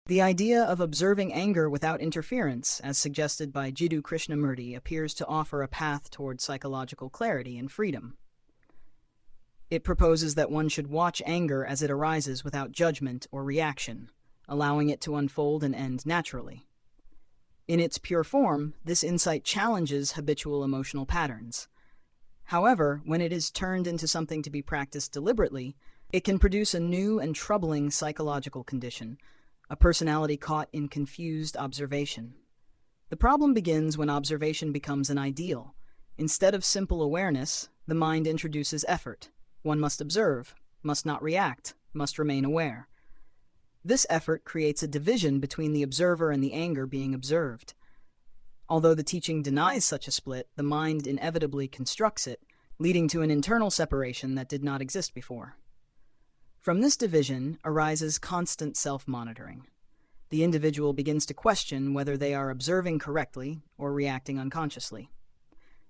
The idea of observing anger without interference, as suggested by Jiddu Krishnamurti, appears to offer a path toward psychological clarity and freedom. It proposes that one should watch anger as it arises without judgment or reaction, allowing it to unfold and end naturally. In its pure form, this insight challenges habitual emotional patterns. However, when it is turned into something to be practiced deliberately, it can produce a new and troubling psychological condition, a personality caught in confused observation. The problem begins when observation becomes an ideal. Instead of simple awareness, the mind introduces effort. One must observe, must not react, must remain aware. This effort creates a division between the observer and the anger being observed. Although the teaching denies such a split, the mind inevitably constructs it, leading to an internal separation that did not exist before. From this division arises constant self-monitoring. The individual begins to question whether they are observing correctly or reacting unconsciously.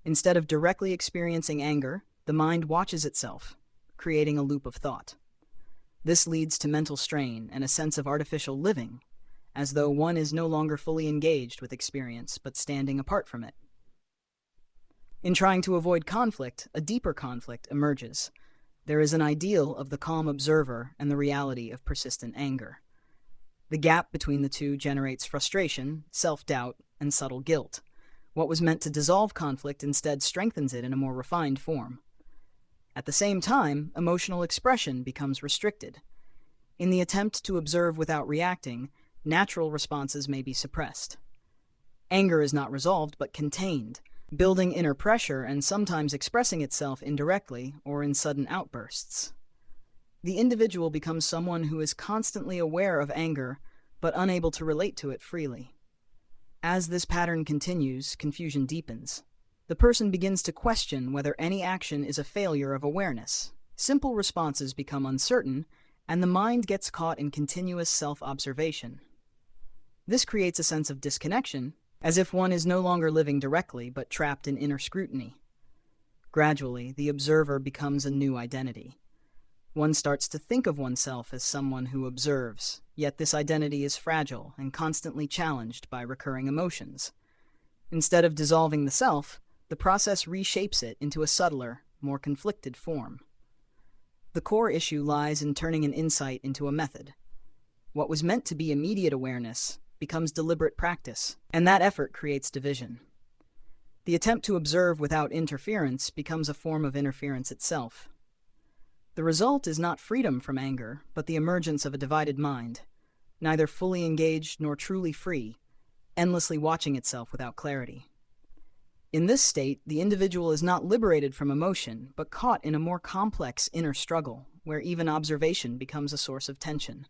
Instead of directly experiencing anger, the mind watches itself, creating a loop of thought. This leads to mental strain and a sense of artificial living, as though one is no longer fully engaged with experience but standing apart from it. In trying to avoid conflict, a deeper conflict emerges. There is an ideal of the calm observer and the reality of persistent anger. The gap between the two generates frustration, self-doubt, and subtle guilt. What was meant to dissolve conflict instead strengthens it in a more refined form. At the same time, emotional expression becomes restricted. In the attempt to observe without reacting, natural responses may be suppressed. Anger is not resolved but contained, building inner pressure and sometimes expressing itself indirectly or in sudden outbursts. The individual becomes someone who is constantly aware of anger but unable to relate to it freely. As this pattern continues, confusion deepens. The person begins to question whether any action is a failure of awareness. Simple responses become uncertain, and the mind gets caught in continuous self-observation. This creates a sense of disconnection, as if one is no longer living directly but trapped in inner scrutiny. Gradually, the observer becomes a new identity. One starts to think of oneself as someone who observes, yet this identity is fragile and constantly challenged by recurring emotions. Instead of dissolving the self, the process reshapes it into a subtler, more conflicted form. The core issue lies in turning an insight into a method. What was meant to be immediate awareness becomes deliberate practice, and that effort creates division. The attempt to observe without interference becomes a form of interference itself. The result is not freedom from anger, but the emergence of a divided mind, neither fully engaged nor truly free, endlessly watching itself without clarity. In this state, the individual is not liberated from emotion, but caught in a more complex inner struggle, where even observation becomes a source of tension.